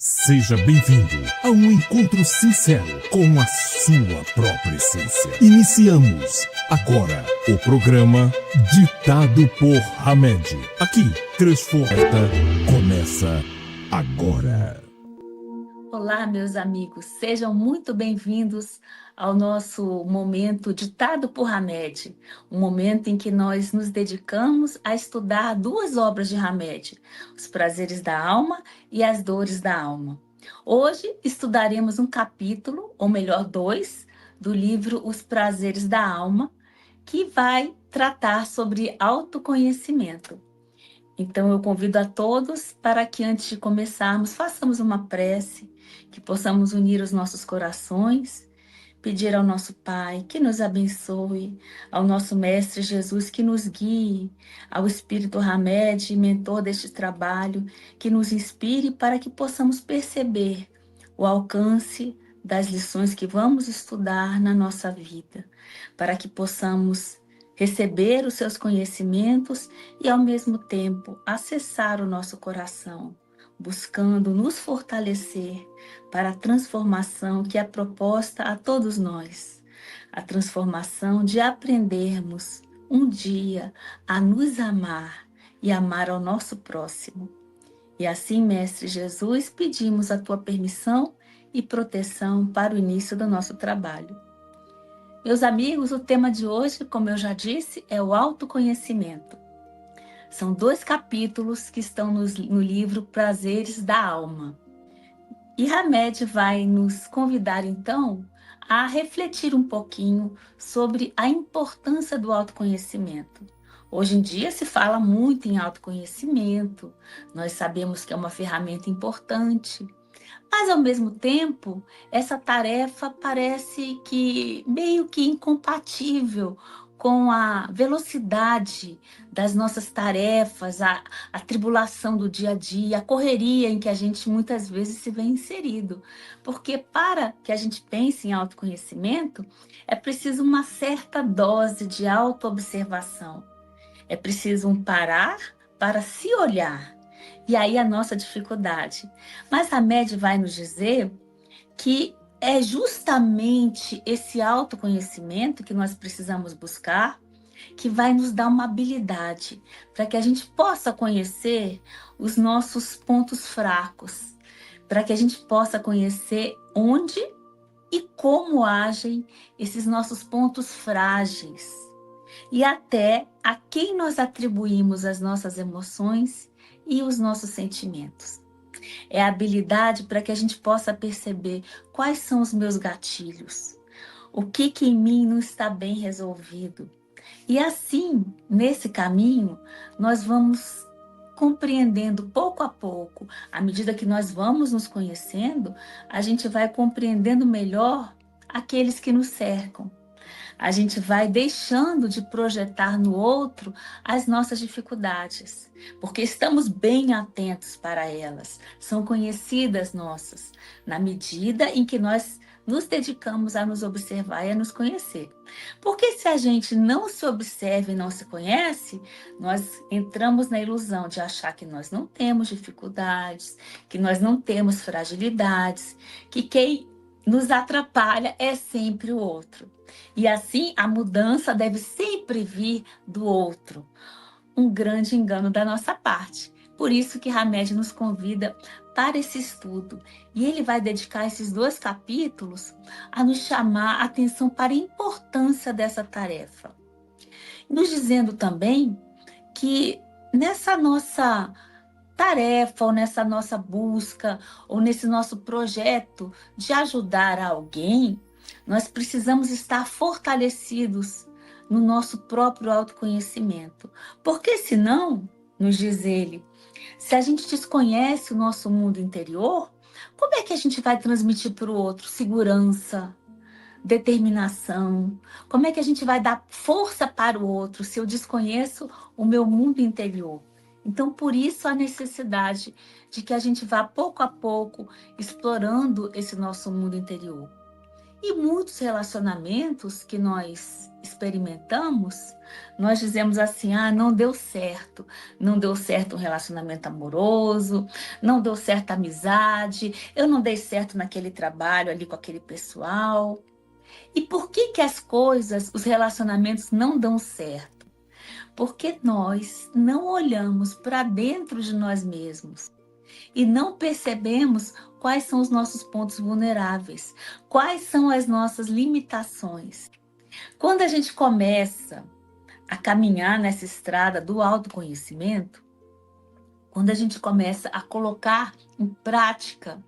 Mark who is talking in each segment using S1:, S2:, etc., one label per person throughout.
S1: Seja bem-vindo a um encontro sincero com a sua própria essência. Iniciamos agora o programa Ditado por Hamed. Aqui, Transforta começa agora.
S2: Olá, meus amigos, sejam muito bem-vindos ao nosso momento Ditado por Hamed, um momento em que nós nos dedicamos a estudar duas obras de Hamed, Os Prazeres da Alma e As Dores da Alma. Hoje estudaremos um capítulo, ou melhor, dois, do livro Os Prazeres da Alma, que vai tratar sobre autoconhecimento. Então, eu convido a todos para que, antes de começarmos, façamos uma prece, que possamos unir os nossos corações, pedir ao nosso Pai que nos abençoe, ao nosso Mestre Jesus que nos guie, ao Espírito Hamed, mentor deste trabalho, que nos inspire para que possamos perceber o alcance das lições que vamos estudar na nossa vida, para que possamos receber os seus conhecimentos e, ao mesmo tempo, acessar o nosso coração, buscando nos fortalecer para a transformação que é proposta a todos nós. A transformação de aprendermos um dia a nos amar e amar ao nosso próximo. E assim, Mestre Jesus, pedimos a tua permissão e proteção para o início do nosso trabalho. Meus amigos, o tema de hoje, como eu já disse, é o autoconhecimento. São 2 capítulos que estão no livro Prazeres da Alma. E Hamed vai nos convidar, então, a refletir um pouquinho sobre a importância do autoconhecimento. Hoje em dia se fala muito em autoconhecimento, nós sabemos que é uma ferramenta importante, mas, ao mesmo tempo, essa tarefa parece que meio que incompatível com a velocidade das nossas tarefas, a tribulação do dia a dia, a correria em que a gente muitas vezes se vê inserido. Porque para que a gente pense em autoconhecimento, é preciso uma certa dose de autoobservação. É preciso um parar para se olhar. E aí a nossa dificuldade. Mas Hamed vai nos dizer que é justamente esse autoconhecimento que nós precisamos buscar, que vai nos dar uma habilidade para que a gente possa conhecer os nossos pontos fracos, para que a gente possa conhecer onde e como agem esses nossos pontos frágeis e até a quem nós atribuímos as nossas emoções e os nossos sentimentos. É a habilidade para que a gente possa perceber quais são os meus gatilhos, o que em mim não está bem resolvido. E assim, nesse caminho, nós vamos compreendendo pouco a pouco, à medida que nós vamos nos conhecendo, a gente vai compreendendo melhor aqueles que nos cercam. A gente vai deixando de projetar no outro as nossas dificuldades, porque estamos bem atentos para elas, são conhecidas nossas, na medida em que nós nos dedicamos a nos observar e a nos conhecer. Porque se a gente não se observa e não se conhece, nós entramos na ilusão de achar que nós não temos dificuldades, que nós não temos fragilidades, que quem nos atrapalha é sempre o outro. E assim, a mudança deve sempre vir do outro. Um grande engano da nossa parte. Por isso que Hamed nos convida para esse estudo. E ele vai dedicar esses 2 capítulos a nos chamar a atenção para a importância dessa tarefa. Nos dizendo também que nessa nossa tarefa, ou nessa nossa busca, ou nesse nosso projeto de ajudar alguém, nós precisamos estar fortalecidos no nosso próprio autoconhecimento. Porque senão, nos diz ele, se a gente desconhece o nosso mundo interior, como é que a gente vai transmitir para o outro segurança, determinação? Como é que a gente vai dar força para o outro se eu desconheço o meu mundo interior? Então, por isso a necessidade de que a gente vá pouco a pouco explorando esse nosso mundo interior. E muitos relacionamentos que nós experimentamos, nós dizemos assim: ah, não deu certo. Não deu certo um relacionamento amoroso, não deu certo a amizade, eu não dei certo naquele trabalho ali com aquele pessoal. E por que que as coisas, os relacionamentos não dão certo? Porque nós não olhamos para dentro de nós mesmos e não percebemos quais são os nossos pontos vulneráveis, quais são as nossas limitações. Quando a gente começa a caminhar nessa estrada do autoconhecimento, quando a gente começa a colocar em prática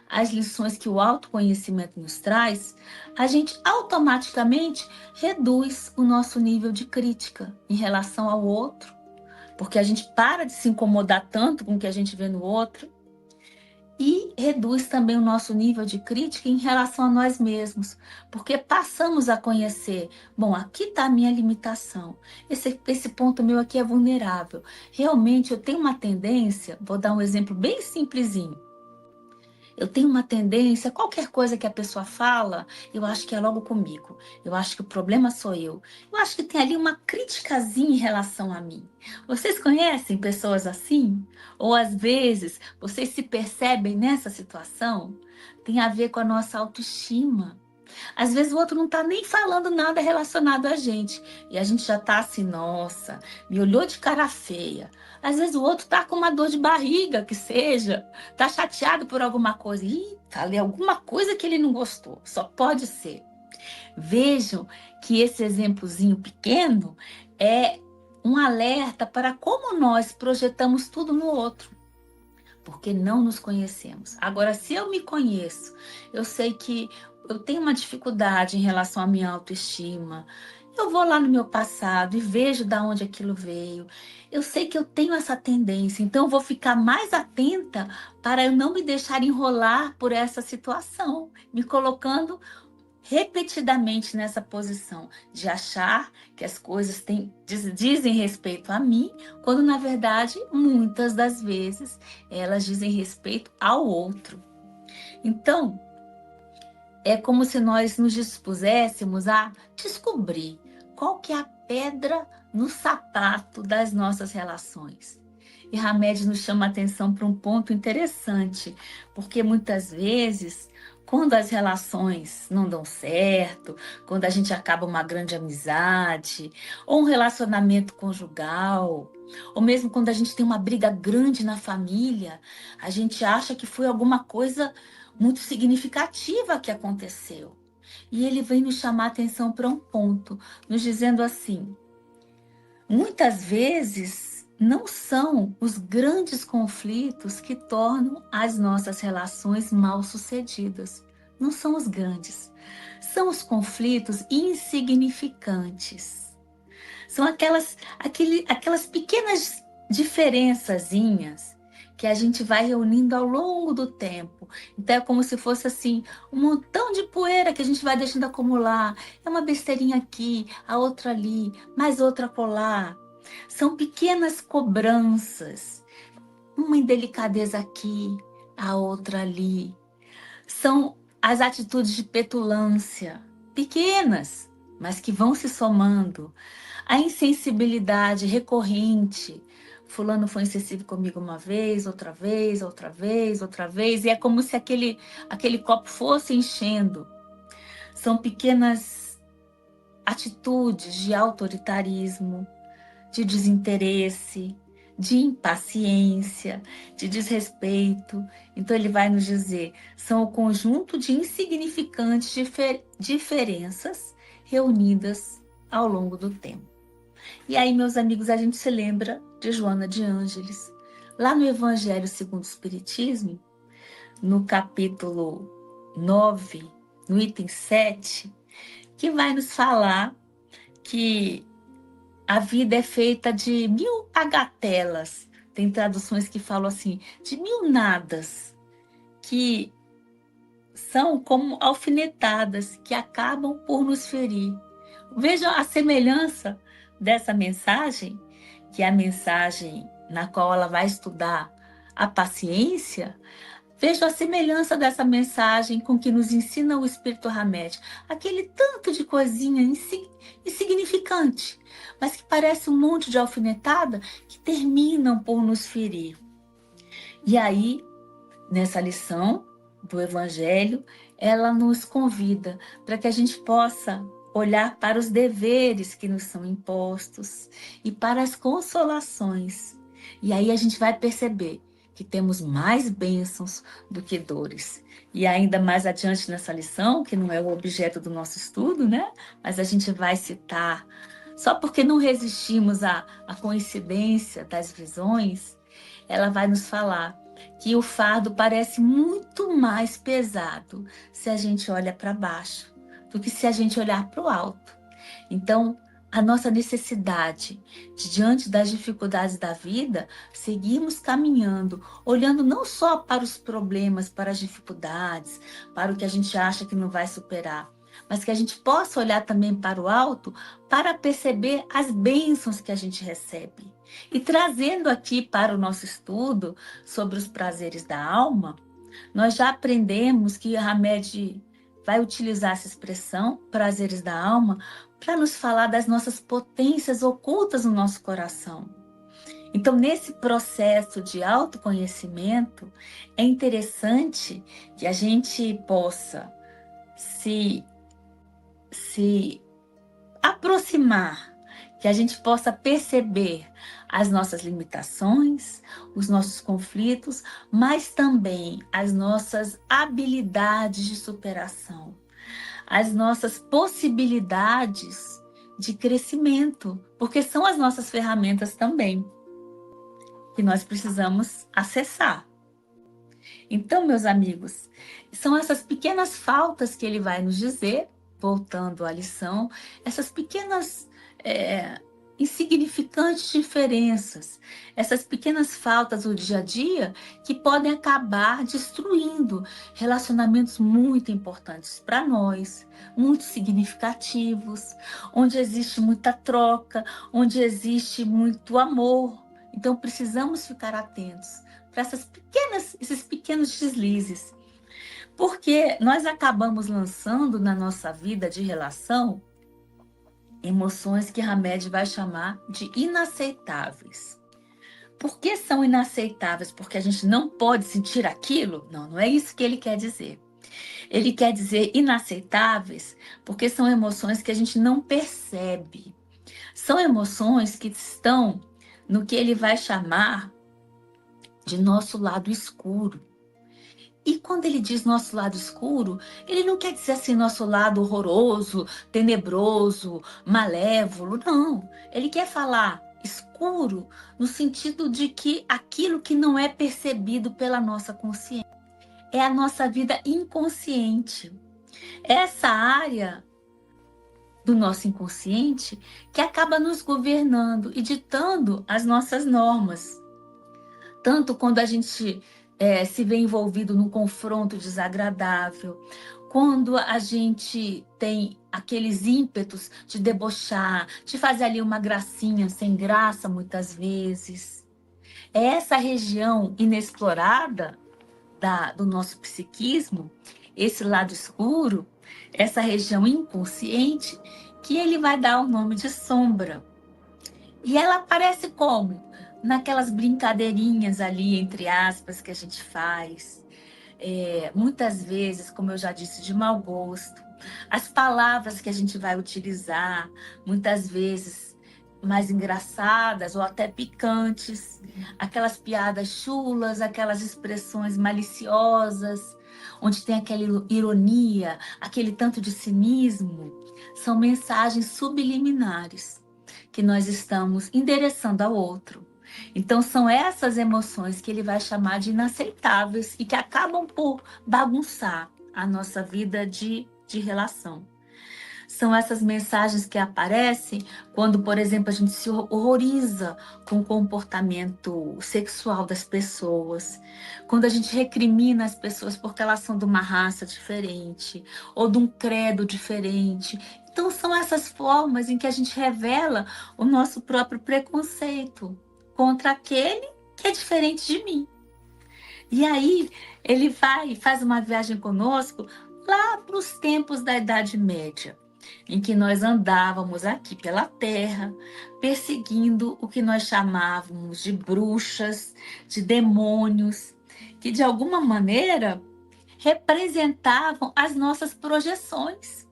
S2: as lições que o autoconhecimento nos traz, a gente automaticamente reduz o nosso nível de crítica em relação ao outro, porque a gente para de se incomodar tanto com o que a gente vê no outro e reduz também o nosso nível de crítica em relação a nós mesmos, porque passamos a conhecer, bom, aqui está a minha limitação, esse ponto meu aqui é vulnerável. Realmente eu tenho uma tendência, vou dar um exemplo bem simplesinho, eu tenho uma tendência, qualquer coisa que a pessoa fala, eu acho que é logo comigo. Eu acho que o problema sou eu. Eu acho que tem ali uma criticazinha em relação a mim. Vocês conhecem pessoas assim? Ou às vezes vocês se percebem nessa situação? Tem a ver com a nossa autoestima. Às vezes o outro não está nem falando nada relacionado a gente. E a gente já está assim, nossa, me olhou de cara feia. Às vezes o outro está com uma dor de barriga, que seja, está chateado por alguma coisa. Ih, falei alguma coisa que ele não gostou. Só pode ser. Vejam que esse exemplozinho pequeno é um alerta para como nós projetamos tudo no outro. Porque não nos conhecemos. Agora, se eu me conheço, eu sei que eu tenho uma dificuldade em relação à minha autoestima. Eu vou lá no meu passado e vejo de onde aquilo veio. Eu sei que eu tenho essa tendência, então eu vou ficar mais atenta para eu não me deixar enrolar por essa situação, me colocando repetidamente nessa posição de achar que as coisas dizem respeito a mim, quando na verdade, muitas das vezes, elas dizem respeito ao outro. Então, é como se nós nos dispuséssemos a descobrir qual que é a pedra no sapato das nossas relações. E Hamed nos chama a atenção para um ponto interessante, porque muitas vezes, quando as relações não dão certo, quando a gente acaba uma grande amizade, ou um relacionamento conjugal, ou mesmo quando a gente tem uma briga grande na família, a gente acha que foi alguma coisa muito significativa que aconteceu. E ele vem nos chamar a atenção para um ponto, nos dizendo assim: muitas vezes não são os grandes conflitos que tornam as nossas relações mal sucedidas. Não são os grandes. São os conflitos insignificantes. São aquelas pequenas diferençazinhas que a gente vai reunindo ao longo do tempo. Então é como se fosse assim, um montão de poeira que a gente vai deixando acumular. É uma besteirinha aqui, a outra ali, mais outra colar. São pequenas cobranças, uma indelicadeza aqui, a outra ali. São as atitudes de petulância, pequenas, mas que vão se somando. A insensibilidade recorrente. Fulano foi insensível comigo uma vez, outra vez, outra vez, outra vez. E é como se aquele copo fosse enchendo. São pequenas atitudes de autoritarismo, de desinteresse, de impaciência, de desrespeito. Então ele vai nos dizer, são o conjunto de insignificantes diferenças reunidas ao longo do tempo. E aí, meus amigos, a gente se lembra de Joana de Ângeles. Lá no Evangelho segundo o Espiritismo, no capítulo 9, no item 7, que vai nos falar que a vida é feita de 1000 bagatelas. Tem traduções que falam assim, de 1000 nadas, que são como alfinetadas, que acabam por nos ferir. Vejam a semelhança dessa mensagem, que é a mensagem na qual ela vai estudar a paciência, Vejo a semelhança dessa mensagem com que nos ensina o Espírito Hamed, aquele tanto de coisinha insignificante, mas que parece um monte de alfinetada que terminam por nos ferir. E aí, nessa lição do Evangelho, ela nos convida para que a gente possa olhar para os deveres que nos são impostos e para as consolações. E aí a gente vai perceber que temos mais bênçãos do que dores. E ainda mais adiante nessa lição, que não é o objeto do nosso estudo, né? Mas a gente vai citar, só porque não resistimos à coincidência das visões, ela vai nos falar que o fardo parece muito mais pesado se a gente olha para baixo do que se a gente olhar para o alto. Então, a nossa necessidade de, diante das dificuldades da vida, seguirmos caminhando, olhando não só para os problemas, para as dificuldades, para o que a gente acha que não vai superar, mas que a gente possa olhar também para o alto para perceber as bênçãos que a gente recebe. E trazendo aqui para o nosso estudo sobre os prazeres da alma, nós já aprendemos que Hamed vai utilizar essa expressão, prazeres da alma, para nos falar das nossas potências ocultas no nosso coração. Então, nesse processo de autoconhecimento, é interessante que a gente possa se aproximar, que a gente possa perceber as nossas limitações, os nossos conflitos, mas também as nossas habilidades de superação, as nossas possibilidades de crescimento, porque são as nossas ferramentas também, que nós precisamos acessar. Então, meus amigos, são essas pequenas faltas que ele vai nos dizer, voltando à lição, essas pequenas insignificantes diferenças, essas pequenas faltas do dia a dia que podem acabar destruindo relacionamentos muito importantes para nós, muito significativos, onde existe muita troca, onde existe muito amor. Então precisamos ficar atentos para esses pequenos deslizes, porque nós acabamos lançando na nossa vida de relação emoções que Hamed vai chamar de inaceitáveis. Por que são inaceitáveis? Porque a gente não pode sentir aquilo? Não, não é isso que ele quer dizer. Ele quer dizer inaceitáveis porque são emoções que a gente não percebe. São emoções que estão no que ele vai chamar de nosso lado escuro. E quando ele diz nosso lado escuro, ele não quer dizer assim nosso lado horroroso, tenebroso, malévolo, não. Ele quer falar escuro no sentido de que aquilo que não é percebido pela nossa consciência. É a nossa vida inconsciente. Essa área do nosso inconsciente que acaba nos governando e ditando as nossas normas. Tanto quando a gente se vê envolvido num confronto desagradável, quando a gente tem aqueles ímpetos de debochar, de fazer ali uma gracinha sem graça muitas vezes. É essa região inexplorada do nosso psiquismo, esse lado escuro, essa região inconsciente, que ele vai dar o nome de sombra. E ela aparece como? Naquelas brincadeirinhas ali, entre aspas, que a gente faz. Muitas vezes, como eu já disse, de mau gosto. As palavras que a gente vai utilizar, muitas vezes mais engraçadas ou até picantes. Aquelas piadas chulas, aquelas expressões maliciosas, onde tem aquela ironia, aquele tanto de cinismo. São mensagens subliminares que nós estamos endereçando ao outro. Então, são essas emoções que ele vai chamar de inaceitáveis e que acabam por bagunçar a nossa vida de relação. São essas mensagens que aparecem quando, por exemplo, a gente se horroriza com o comportamento sexual das pessoas, quando a gente recrimina as pessoas porque elas são de uma raça diferente ou de um credo diferente. Então, são essas formas em que a gente revela o nosso próprio preconceito contra aquele que é diferente de mim. E aí ele vai e faz uma viagem conosco lá para os tempos da Idade Média, em que nós andávamos aqui pela terra, perseguindo o que nós chamávamos de bruxas, de demônios, que de alguma maneira representavam as nossas projeções.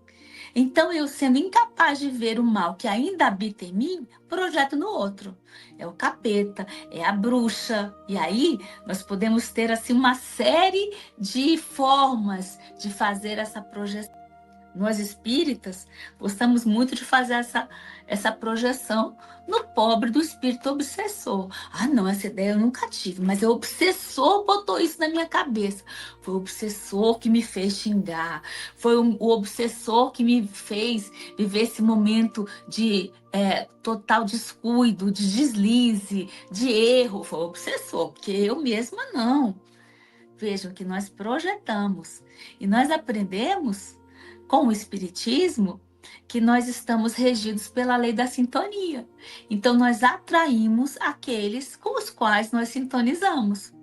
S2: Então, eu sendo incapaz de ver o mal que ainda habita em mim, projeto no outro. É o capeta, é a bruxa. E aí, nós podemos ter assim uma série de formas de fazer essa projeção. Nós espíritas gostamos muito de fazer essa projeção no pobre do espírito obsessor. Ah, não, essa ideia eu nunca tive, mas o obsessor botou isso na minha cabeça. Foi o obsessor que me fez xingar, foi o obsessor que me fez viver esse momento de total descuido, de deslize, de erro. Foi o obsessor, porque eu mesma não. Vejam que nós projetamos e nós aprendemos com o Espiritismo que nós estamos regidos pela lei da sintonia. Então, nós atraímos aqueles com os quais nós sintonizamos,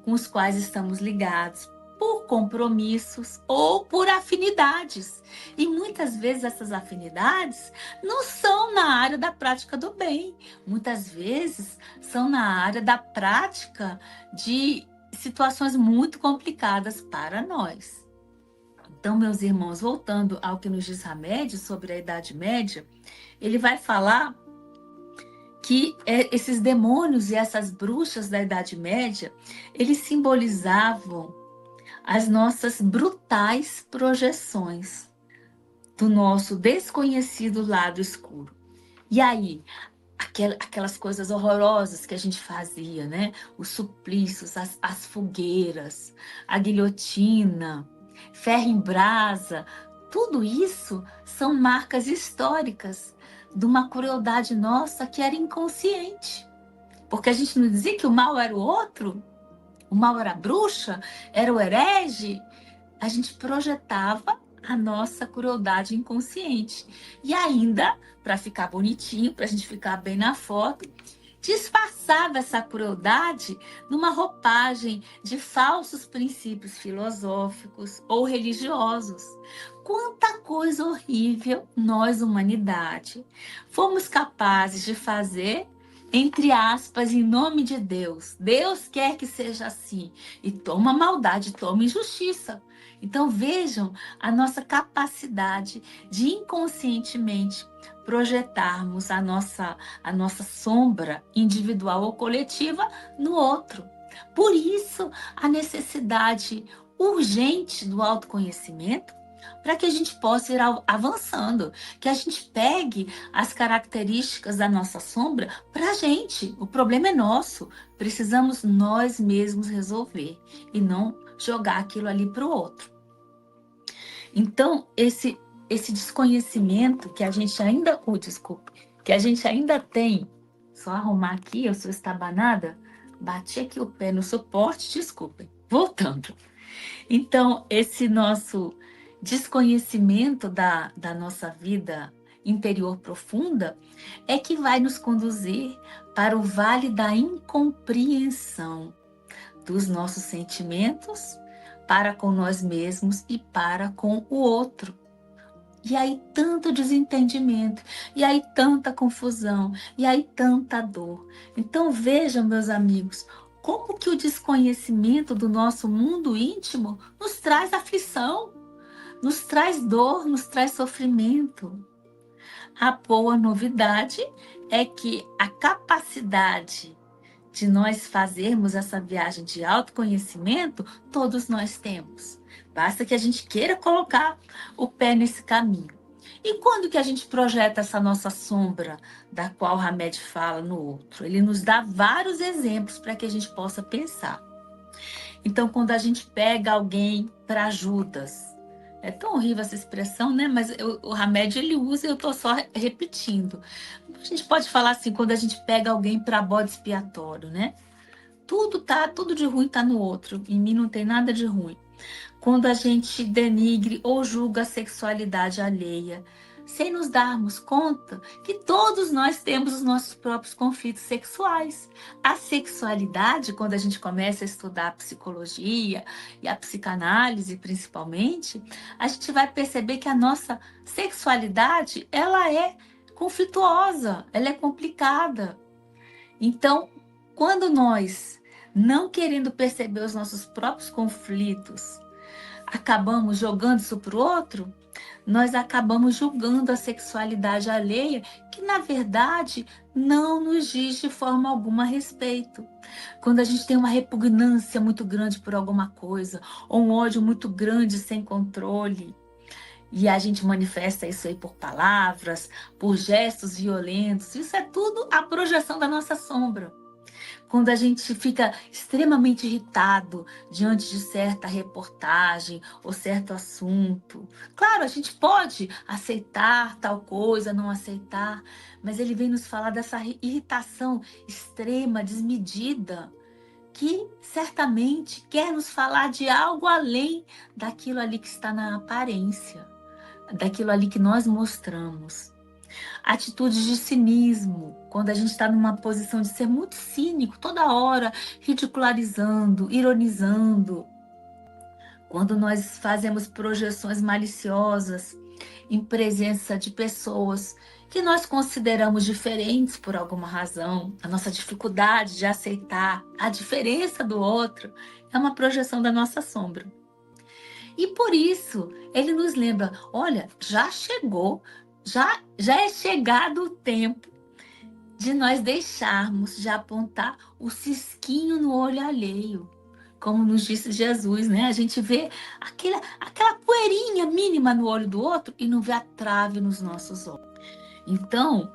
S2: com os quais estamos ligados por compromissos ou por afinidades. E muitas vezes essas afinidades não são na área da prática do bem, muitas vezes são na área da prática de situações muito complicadas para nós. Então, meus irmãos, voltando ao que nos diz Hamed sobre a Idade Média, ele vai falar que esses demônios e essas bruxas da Idade Média, eles simbolizavam as nossas brutais projeções do nosso desconhecido lado escuro. E aí, aquelas coisas horrorosas que a gente fazia, né? Os suplícios, as fogueiras, a guilhotina, ferro em brasa, tudo isso são marcas históricas de uma crueldade nossa que era inconsciente. Porque a gente não dizia que o mal era o outro, o mal era a bruxa, era o herege. A gente projetava a nossa crueldade inconsciente. E ainda, para ficar bonitinho, para a gente ficar bem na foto, disfarçava essa crueldade numa roupagem de falsos princípios filosóficos ou religiosos. Quanta coisa horrível nós, humanidade, fomos capazes de fazer, entre aspas, em nome de Deus. Deus quer que seja assim. E toma maldade, toma injustiça. Então vejam a nossa capacidade de inconscientemente projetarmos a nossa sombra individual ou coletiva no outro. Por isso, a necessidade urgente do autoconhecimento para que a gente possa ir avançando, que a gente pegue as características da nossa sombra para a gente. O problema é nosso, precisamos nós mesmos resolver e não jogar aquilo ali para o outro. Então, esse desconhecimento que a gente ainda, que a gente ainda tem, só arrumar aqui, eu sou estabanada, bati aqui o pé no suporte, desculpem, voltando. Então, esse nosso desconhecimento da nossa vida interior profunda é que vai nos conduzir para o vale da incompreensão dos nossos sentimentos para com nós mesmos e para com o outro. E aí tanto desentendimento, e aí tanta confusão, e aí tanta dor. Então vejam, meus amigos, como que o desconhecimento do nosso mundo íntimo nos traz aflição, nos traz dor, nos traz sofrimento. A boa novidade é que a capacidade de nós fazermos essa viagem de autoconhecimento, todos nós temos. Basta que a gente queira colocar o pé nesse caminho. E quando que a gente projeta essa nossa sombra, da qual o Hamed fala no outro? Ele nos dá vários exemplos para que a gente possa pensar. Então, quando a gente pega alguém para Judas, é tão horrível essa expressão, né? Mas o Hamed ele usa e eu estou só repetindo. A gente pode falar assim, quando a gente pega alguém para bode expiatório, né? Tudo de ruim está no outro. Em mim não tem nada de ruim. Quando a gente denigre ou julga a sexualidade alheia, sem nos darmos conta que todos nós temos os nossos próprios conflitos sexuais. A sexualidade, quando a gente começa a estudar a psicologia e a psicanálise principalmente, a gente vai perceber que a nossa sexualidade, ela é conflituosa, ela é complicada. Então, quando nós, não querendo perceber os nossos próprios conflitos, acabamos jogando isso para o outro, nós acabamos julgando a sexualidade alheia, que na verdade não nos diz de forma alguma a respeito. Quando a gente tem uma repugnância muito grande por alguma coisa, ou um ódio muito grande sem controle, e a gente manifesta isso aí por palavras, por gestos violentos, isso é tudo a projeção da nossa sombra. Quando a gente fica extremamente irritado diante de certa reportagem ou certo assunto. Claro, a gente pode aceitar tal coisa, não aceitar, mas ele vem nos falar dessa irritação extrema, desmedida, que certamente quer nos falar de algo além daquilo ali que está na aparência, daquilo ali que nós mostramos. Atitudes de cinismo, quando a gente está numa posição de ser muito cínico, toda hora ridicularizando, ironizando. Quando nós fazemos projeções maliciosas em presença de pessoas que nós consideramos diferentes por alguma razão, a nossa dificuldade de aceitar a diferença do outro é uma projeção da nossa sombra. E por isso, ele nos lembra, olha, já chegou, já é chegado o tempo de nós deixarmos de apontar o cisquinho no olho alheio. Como nos disse Jesus, né? A gente vê aquela poeirinha mínima no olho do outro e não vê a trave nos nossos olhos. Então,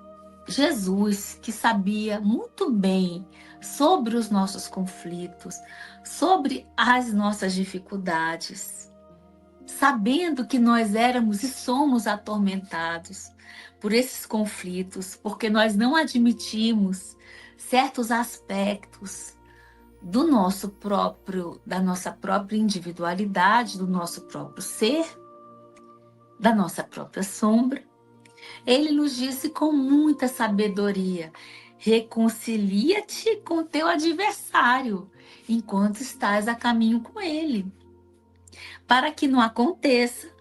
S2: Jesus, que sabia muito bem sobre os nossos conflitos, sobre as nossas dificuldades, sabendo que nós éramos e somos atormentados por esses conflitos, porque nós não admitimos certos aspectos do nosso próprio, da nossa própria individualidade, do nosso próprio ser, da nossa própria sombra. Ele nos disse com muita sabedoria: reconcilia-te com teu adversário enquanto estás a caminho com ele, para que não aconteça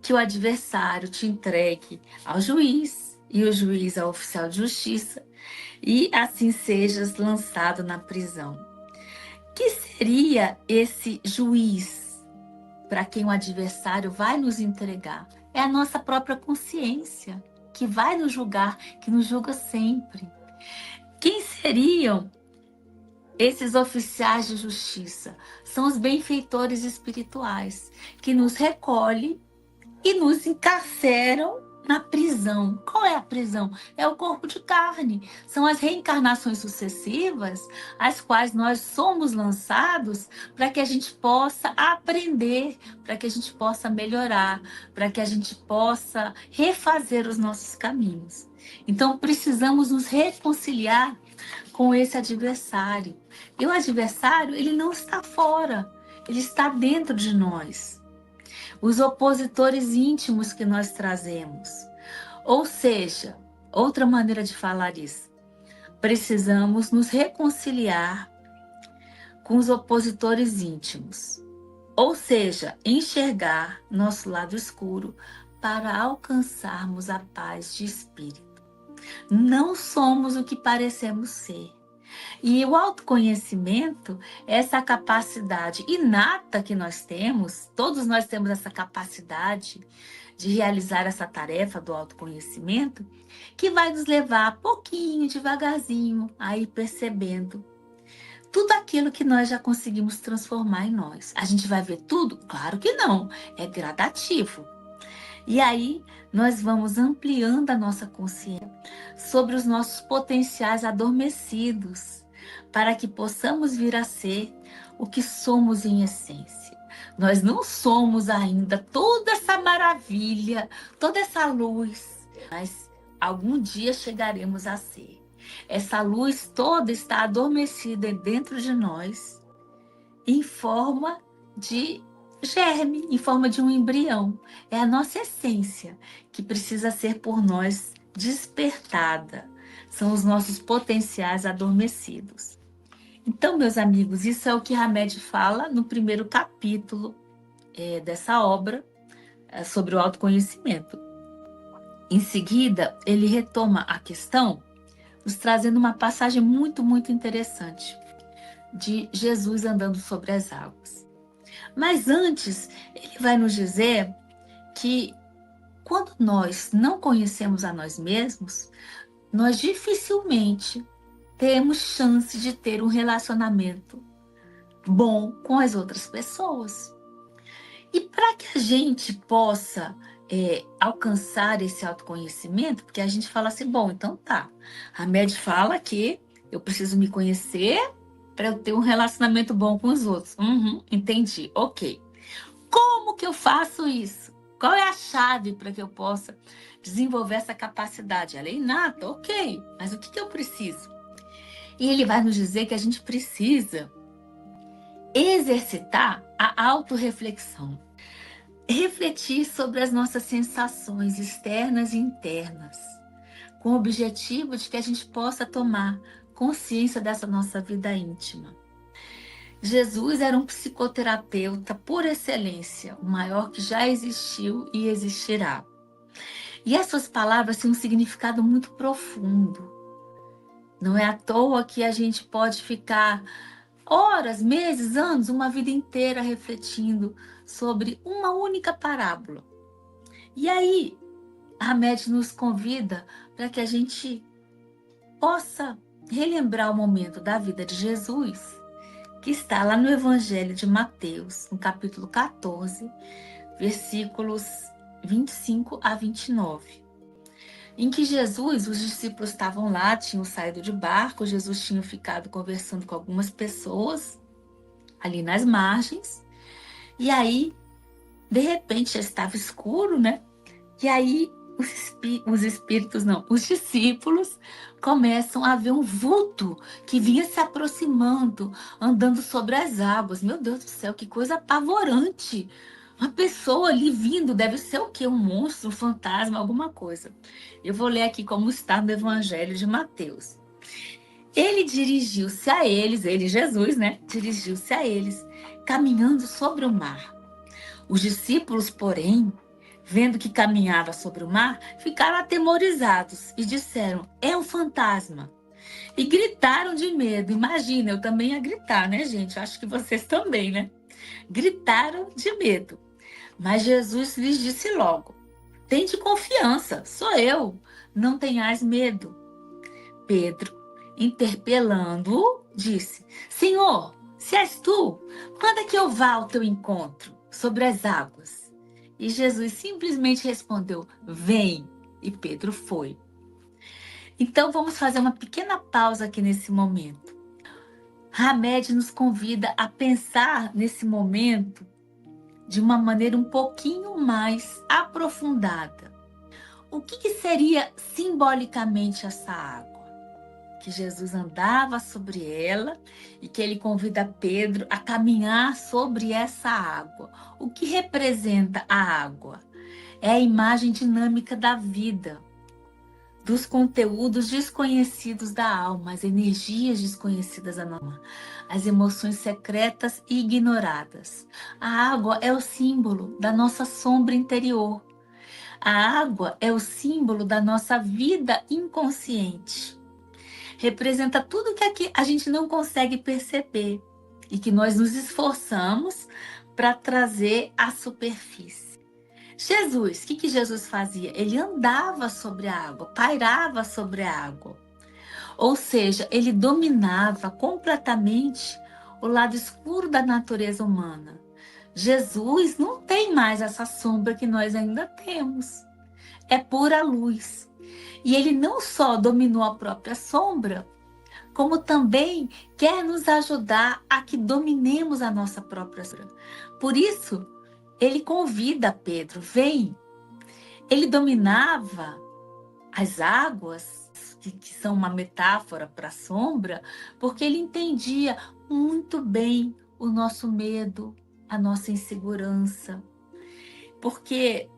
S2: que o adversário te entregue ao juiz e o juiz ao oficial de justiça e assim sejas lançado na prisão. Que seria esse juiz para quem o adversário vai nos entregar? É a nossa própria consciência que vai nos julgar, que nos julga sempre. Quem seriam esses oficiais de justiça? São os benfeitores espirituais que nos recolhem e nos encarceram na prisão. Qual é a prisão? É o corpo de carne. São as reencarnações sucessivas, às quais nós somos lançados para que a gente possa aprender, para que a gente possa melhorar, para que a gente possa refazer os nossos caminhos. Então, precisamos nos reconciliar com esse adversário. E o adversário, ele não está fora, ele está dentro de nós. Os opositores íntimos que nós trazemos. Ou seja, outra maneira de falar isso, precisamos nos reconciliar com os opositores íntimos. Ou seja, enxergar nosso lado escuro para alcançarmos a paz de espírito. Não somos o que parecemos ser. E o autoconhecimento é essa capacidade inata que nós temos, todos nós temos essa capacidade de realizar essa tarefa do autoconhecimento, que vai nos levar pouquinho, devagarzinho, a ir percebendo tudo aquilo que nós já conseguimos transformar em nós. A gente vai ver tudo? Claro que não, é gradativo. E aí nós vamos ampliando a nossa consciência sobre os nossos potenciais adormecidos, para que possamos vir a ser o que somos em essência. Nós não somos ainda toda essa maravilha, toda essa luz, mas algum dia chegaremos a ser. Essa luz toda está adormecida dentro de nós, em forma de germe em forma de um embrião. É a nossa essência que precisa ser por nós despertada. São os nossos potenciais adormecidos. Então, meus amigos, isso é o que Hamed fala no primeiro capítulo dessa obra sobre o autoconhecimento. Em seguida, ele retoma a questão, nos trazendo uma passagem muito, muito interessante de Jesus andando sobre as águas. Mas antes, ele vai nos dizer que quando nós não conhecemos a nós mesmos, nós dificilmente temos chance de ter um relacionamento bom com as outras pessoas. E para que a gente possa alcançar esse autoconhecimento, porque a gente fala assim, bom, então tá, a Med fala que eu preciso me conhecer para eu ter um relacionamento bom com os outros. Entendi, ok. Como que eu faço isso? Qual é a chave para que eu possa desenvolver essa capacidade? Ela é inata, ok, mas o que eu preciso? E ele vai nos dizer que a gente precisa exercitar a autorreflexão. Refletir sobre as nossas sensações externas e internas, com o objetivo de que a gente possa tomar consciência dessa nossa vida íntima. Jesus era um psicoterapeuta por excelência, o maior que já existiu e existirá. E as suas palavras têm um significado muito profundo. Não é à toa que a gente pode ficar horas, meses, anos, uma vida inteira refletindo sobre uma única parábola. E aí, Hamed nos convida para que a gente possa relembrar o momento da vida de Jesus, que está lá no Evangelho de Mateus, no capítulo 14, versículos 25 a 29. Em que Jesus, os discípulos estavam lá, tinham saído de barco, Jesus tinha ficado conversando com algumas pessoas ali nas margens, e aí, de repente, já estava escuro, né? E aí, os discípulos começam a ver um vulto que vinha se aproximando, andando sobre as águas. Meu Deus do céu, que coisa apavorante! Uma pessoa ali vindo, deve ser o quê? Um monstro, um fantasma, alguma coisa. Eu vou ler aqui como está no Evangelho de Mateus. Ele dirigiu-se a eles, ele, Jesus, né? Dirigiu-se a eles, caminhando sobre o mar. Os discípulos, porém, vendo que caminhava sobre o mar, ficaram atemorizados e disseram, é um fantasma. E gritaram de medo. Imagina, eu também ia gritar, né, gente? Acho que vocês também, né? Gritaram de medo. Mas Jesus lhes disse logo, tende confiança, sou eu, não tenhais medo. Pedro, interpelando-o, disse, Senhor, se és tu, manda que eu vá ao teu encontro sobre as águas. E Jesus simplesmente respondeu, vem. E Pedro foi. Então vamos fazer uma pequena pausa aqui nesse momento. Hamed nos convida a pensar nesse momento de uma maneira um pouquinho mais aprofundada. O que seria simbolicamente essa água? Que Jesus andava sobre ela e que ele convida Pedro a caminhar sobre essa água. O que representa a água? É a imagem dinâmica da vida, dos conteúdos desconhecidos da alma, as energias desconhecidas da alma, as emoções secretas e ignoradas. A água é o símbolo da nossa sombra interior. A água é o símbolo da nossa vida inconsciente. Representa tudo que a gente não consegue perceber e que nós nos esforçamos para trazer à superfície. Jesus, o que Jesus fazia? Ele andava sobre a água, pairava sobre a água. Ou seja, ele dominava completamente o lado escuro da natureza humana. Jesus não tem mais essa sombra que nós ainda temos. É pura luz. E ele não só dominou a própria sombra, como também quer nos ajudar a que dominemos a nossa própria sombra. Por isso, ele convida Pedro, vem. Ele dominava as águas, que são uma metáfora para a sombra, porque ele entendia muito bem o nosso medo, a nossa insegurança, porque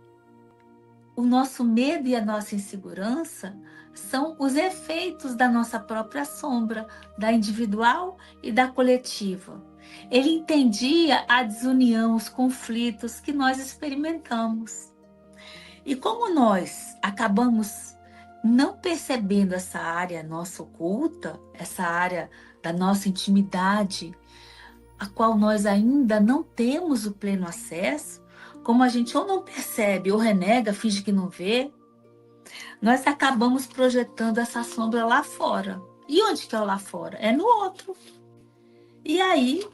S2: o nosso medo e a nossa insegurança são os efeitos da nossa própria sombra, da individual e da coletiva. Ele entendia a desunião, os conflitos que nós experimentamos. E como nós acabamos não percebendo essa área nossa oculta, essa área da nossa intimidade, a qual nós ainda não temos o pleno acesso, como a gente ou não percebe ou renega, finge que não vê, nós acabamos projetando essa sombra lá fora. E onde que é o lá fora? É no outro. E aí,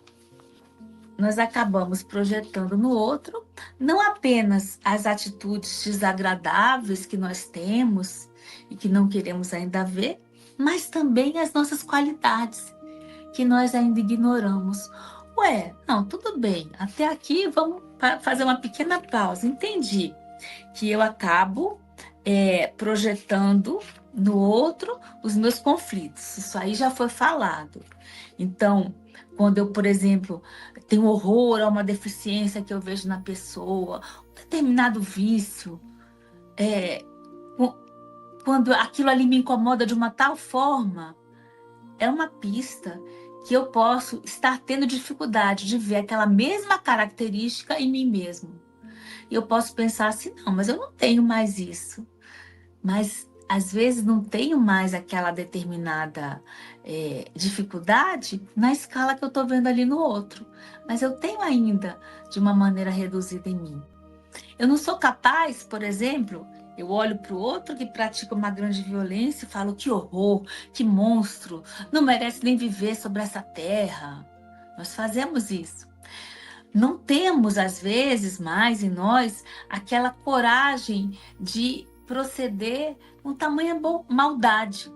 S2: nós acabamos projetando no outro não apenas as atitudes desagradáveis que nós temos e que não queremos ainda ver, mas também as nossas qualidades que nós ainda ignoramos. Ué, não, tudo bem, até aqui vamos fazer uma pequena pausa. Entendi que eu acabo projetando no outro os meus conflitos. Isso aí já foi falado. Então, quando eu, por exemplo, tenho horror a uma deficiência que eu vejo na pessoa, um determinado vício, quando aquilo ali me incomoda de uma tal forma, é uma pista que eu posso estar tendo dificuldade de ver aquela mesma característica em mim mesmo. E eu posso pensar assim, não, mas eu não tenho mais isso. Mas, às vezes, não tenho mais aquela determinada dificuldade na escala que eu estou vendo ali no outro. Mas eu tenho ainda de uma maneira reduzida em mim. Eu não sou capaz, por exemplo, eu olho para o outro que pratica uma grande violência e falo que horror, que monstro, não merece nem viver sobre essa terra. Nós fazemos isso. Não temos, às vezes, mais em nós aquela coragem de proceder com tamanha maldade.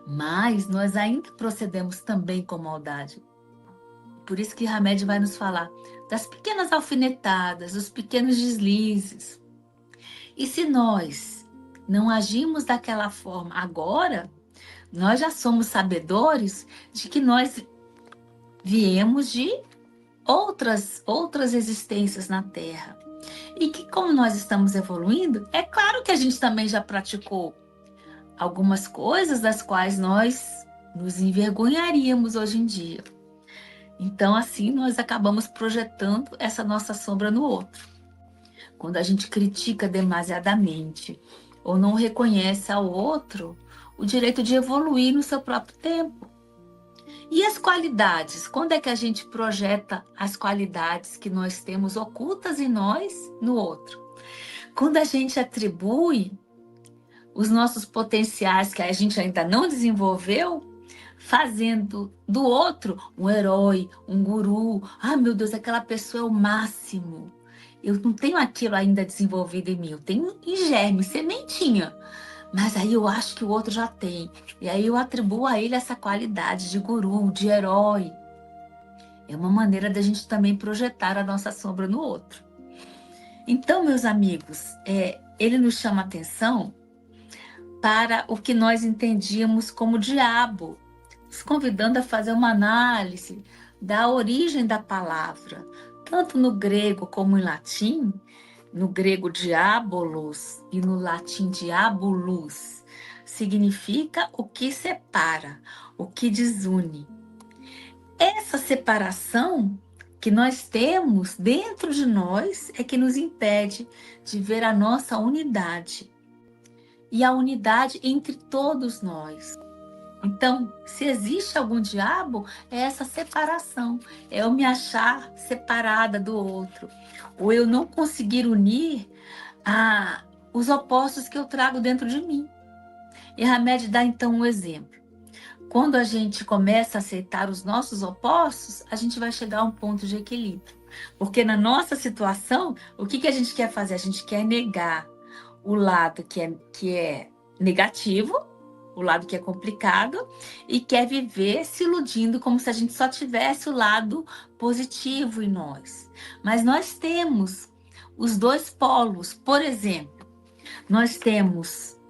S2: Mas nós ainda procedemos também com maldade. Por isso que Hamed vai nos falar das pequenas alfinetadas, dos pequenos deslizes. E se nós não agimos daquela forma agora, nós já somos sabedores de que nós viemos de outras existências na Terra. E que, como nós estamos evoluindo, é claro que a gente também já praticou algumas coisas das quais nós nos envergonharíamos hoje em dia. Então, assim, nós acabamos projetando essa nossa sombra no outro. Quando a gente critica demasiadamente ou não reconhece ao outro o direito de evoluir no seu próprio tempo. E as qualidades? Quando é que a gente projeta as qualidades que nós temos ocultas em nós no outro? Quando a gente atribui os nossos potenciais que a gente ainda não desenvolveu, fazendo do outro um herói, um guru. Ah, meu Deus, aquela pessoa é o máximo. Eu não tenho aquilo ainda desenvolvido em mim, eu tenho em germe, sementinha. Mas aí eu acho que o outro já tem. E aí eu atribuo a ele essa qualidade de guru, de herói. É uma maneira da gente também projetar a nossa sombra no outro. Então, meus amigos, ele nos chama atenção para o que nós entendíamos como diabo, nos convidando a fazer uma análise da origem da palavra, tanto no grego como em latim. No grego diabolos e no latim diabolus, significa o que separa, o que desune. Essa separação que nós temos dentro de nós é que nos impede de ver a nossa unidade e a unidade entre todos nós. Então, se existe algum diabo, é essa separação, é eu me achar separada do outro, ou eu não conseguir unir os opostos que eu trago dentro de mim. E Hamed dá então um exemplo. Quando a gente começa a aceitar os nossos opostos, a gente vai chegar a um ponto de equilíbrio. Porque na nossa situação, o que a gente quer fazer? A gente quer negar o lado que é negativo, o lado que é complicado, e quer viver se iludindo como se a gente só tivesse o lado positivo em nós. Mas nós temos os dois polos. Por exemplo, nós temos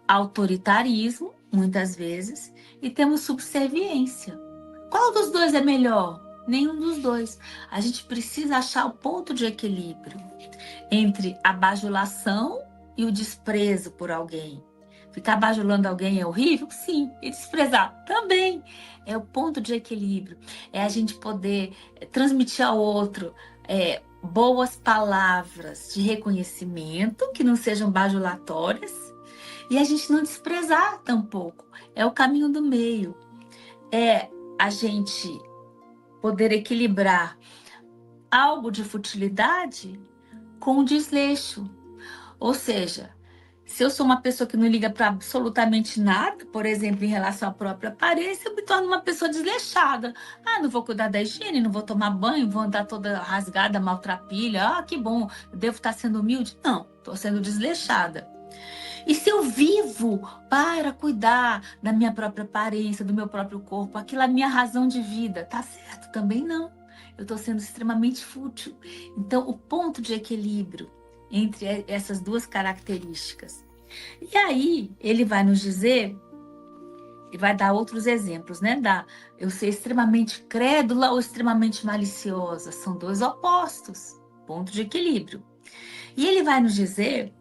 S2: autoritarismo, muitas vezes, e temos subserviência. Qual dos dois é melhor? nenhum dos dois. A gente precisa achar o ponto de equilíbrio entre a bajulação e o desprezo por alguém. Ficar bajulando alguém é horrível? Sim. E desprezar? Também. É o ponto de equilíbrio. É a gente poder transmitir ao outro boas palavras de reconhecimento, que não sejam bajulatórias, e a gente não desprezar tampouco. É o caminho do meio. É a gente poder equilibrar algo de futilidade com desleixo. Ou seja, se eu sou uma pessoa que não liga para absolutamente nada, por exemplo, em relação à própria aparência, eu me torno uma pessoa desleixada. Não vou cuidar da higiene, não vou tomar banho, vou andar toda rasgada, maltrapilha. Que bom, eu devo estar sendo humilde? Não, estou sendo desleixada. E se eu vivo para cuidar da minha própria aparência, do meu próprio corpo, aquilo é a minha razão de vida, tá certo? Também não. Eu estou sendo extremamente fútil. Então, o ponto de equilíbrio entre essas duas características. E aí, ele vai nos dizer, e vai dar outros exemplos, né? Eu ser extremamente crédula ou extremamente maliciosa. São dois opostos, ponto de equilíbrio. E ele vai nos dizer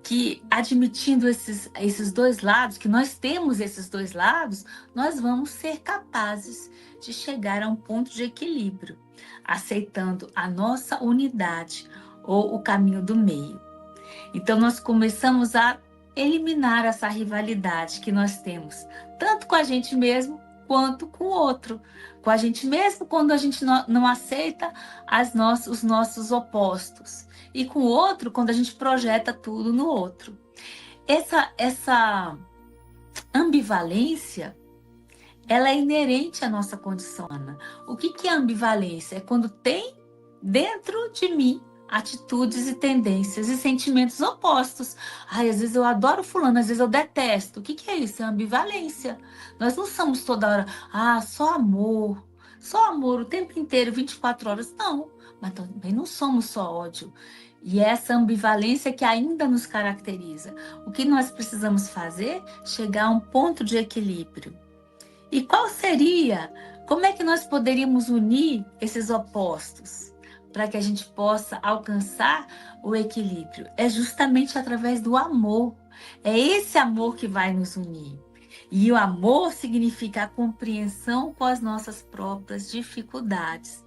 S2: que, admitindo esses dois lados, que nós temos esses dois lados, nós vamos ser capazes de chegar a um ponto de equilíbrio, aceitando a nossa unidade ou o caminho do meio. Então, nós começamos a eliminar essa rivalidade que nós temos, tanto com a gente mesmo, quanto com o outro. Com a gente mesmo, quando a gente não aceita os nossos opostos. E com o outro, quando a gente projeta tudo no outro. Essa ambivalência, ela é inerente à nossa condição humana. O que é ambivalência? É quando tem dentro de mim atitudes e tendências e sentimentos opostos. Às vezes eu adoro fulano, às vezes eu detesto. O que é isso? É ambivalência. Nós não somos toda hora, só amor o tempo inteiro, 24 horas. Não, mas também não somos só ódio. E essa ambivalência que ainda nos caracteriza. O que nós precisamos fazer? Chegar a um ponto de equilíbrio. E qual seria? Como é que nós poderíamos unir esses opostos para que a gente possa alcançar o equilíbrio? É justamente através do amor. É esse amor que vai nos unir. E o amor significa a compreensão com as nossas próprias dificuldades,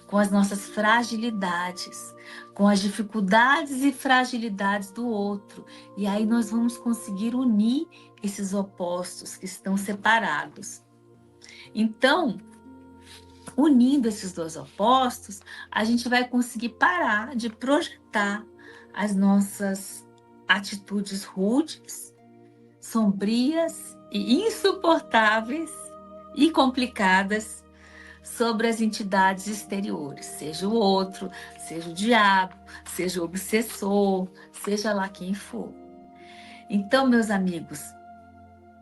S2: com as nossas fragilidades, com as dificuldades e fragilidades do outro. E aí nós vamos conseguir unir esses opostos que estão separados. Então, unindo esses dois opostos, a gente vai conseguir parar de projetar as nossas atitudes rudes, sombrias e insuportáveis e complicadas sobre as entidades exteriores, seja o outro, seja o diabo, seja o obsessor, seja lá quem for. Então, meus amigos,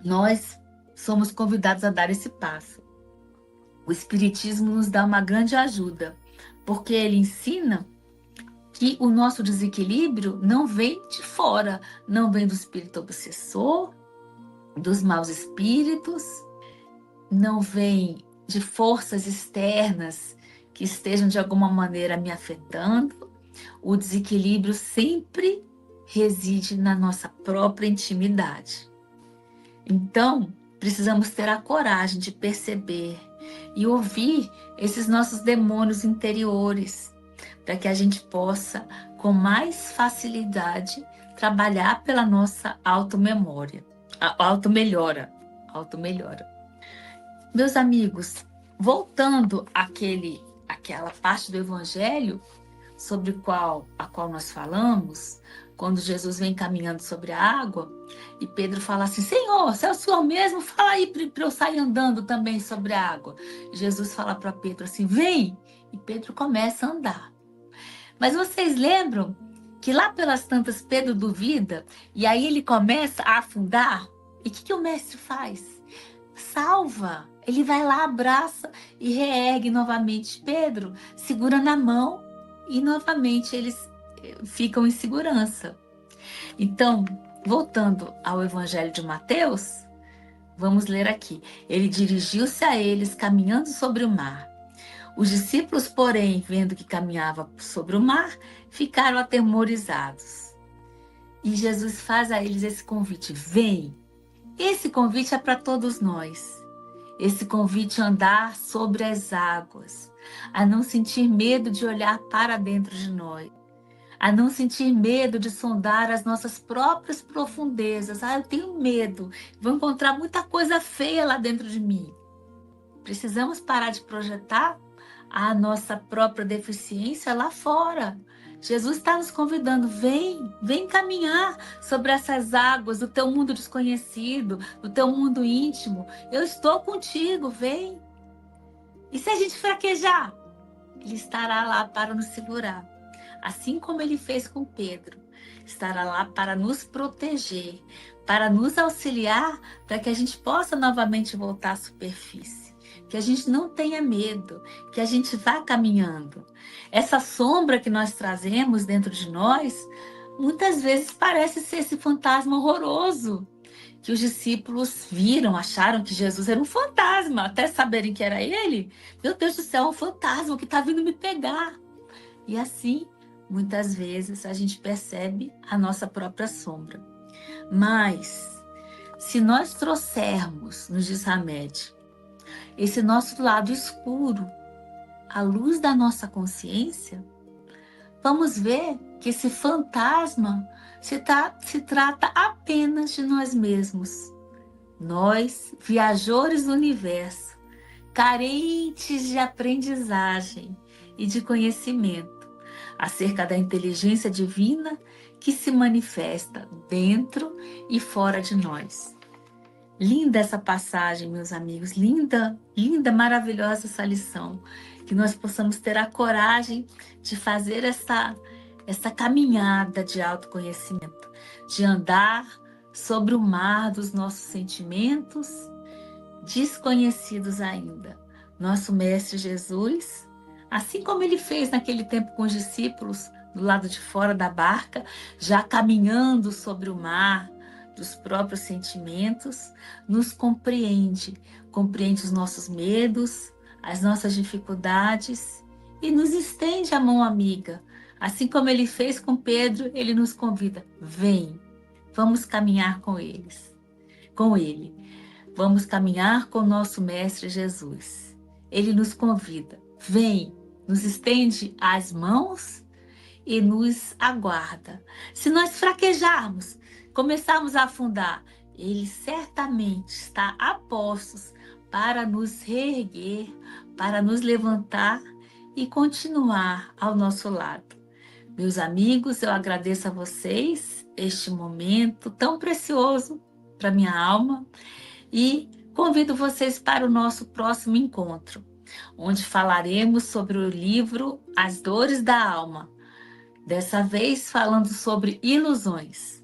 S2: nós somos convidados a dar esse passo. O Espiritismo nos dá uma grande ajuda, porque ele ensina que o nosso desequilíbrio não vem de fora, não vem do espírito obsessor, dos maus espíritos, não vem de forças externas que estejam de alguma maneira me afetando. O desequilíbrio sempre reside na nossa própria intimidade. Então, precisamos ter a coragem de perceber e ouvir esses nossos demônios interiores, para que a gente possa, com mais facilidade, trabalhar pela nossa auto-melhora. Meus amigos, voltando àquela parte do Evangelho sobre a qual nós falamos, quando Jesus vem caminhando sobre a água, e Pedro fala assim: Senhor, se é o Senhor mesmo, fala aí para eu sair andando também sobre a água. Jesus fala para Pedro assim: vem! E Pedro começa a andar. Mas vocês lembram que lá pelas tantas Pedro duvida, e aí ele começa a afundar? E o que o mestre faz? Salva! Ele vai lá, abraça e reergue novamente Pedro, segura na mão e novamente eles ficam em segurança. Então, voltando ao Evangelho de Mateus, vamos ler aqui. Ele dirigiu-se a eles caminhando sobre o mar. Os discípulos, porém, vendo que caminhava sobre o mar, ficaram atemorizados. E Jesus faz a eles esse convite: vem. Esse convite é para todos nós. Esse convite a andar sobre as águas, a não sentir medo de olhar para dentro de nós, a não sentir medo de sondar as nossas próprias profundezas. Eu tenho medo, vou encontrar muita coisa feia lá dentro de mim. Precisamos parar de projetar a nossa própria deficiência lá fora. Jesus está nos convidando: vem caminhar sobre essas águas do teu mundo desconhecido, do teu mundo íntimo. Eu estou contigo, vem. E se a gente fraquejar? Ele estará lá para nos segurar. Assim como ele fez com Pedro, estará lá para nos proteger, para nos auxiliar, para que a gente possa novamente voltar à superfície. Que a gente não tenha medo, que a gente vá caminhando. Essa sombra que nós trazemos dentro de nós, muitas vezes parece ser esse fantasma horroroso, que os discípulos viram, acharam que Jesus era um fantasma, até saberem que era ele. Meu Deus do céu, é um fantasma que está vindo me pegar. E assim, muitas vezes, a gente percebe a nossa própria sombra. Mas, se nós trouxermos, nos diz Hamed, esse nosso lado escuro, a luz da nossa consciência, vamos ver que esse fantasma se trata apenas de nós mesmos. Nós, viajores do universo, carentes de aprendizagem e de conhecimento acerca da inteligência divina que se manifesta dentro e fora de nós. Linda essa passagem, meus amigos, linda, linda, maravilhosa essa lição, que nós possamos ter a coragem de fazer essa caminhada de autoconhecimento, de andar sobre o mar dos nossos sentimentos, desconhecidos ainda. Nosso Mestre Jesus, assim como ele fez naquele tempo com os discípulos, do lado de fora da barca, já caminhando sobre o mar, dos próprios sentimentos, nos compreende os nossos medos, as nossas dificuldades e nos estende a mão amiga. Assim como ele fez com Pedro, ele nos convida: vem, vamos caminhar com ele. Vamos caminhar com o nosso Mestre Jesus. Ele nos convida: vem, nos estende as mãos e nos aguarda. Se nós fraquejarmos, começarmos a afundar, ele certamente está a postos para nos reerguer, para nos levantar e continuar ao nosso lado. Meus amigos, eu agradeço a vocês este momento tão precioso para minha alma e convido vocês para o nosso próximo encontro, onde falaremos sobre o livro As Dores da Alma, dessa vez falando sobre ilusões.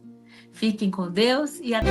S2: Fiquem com Deus e até.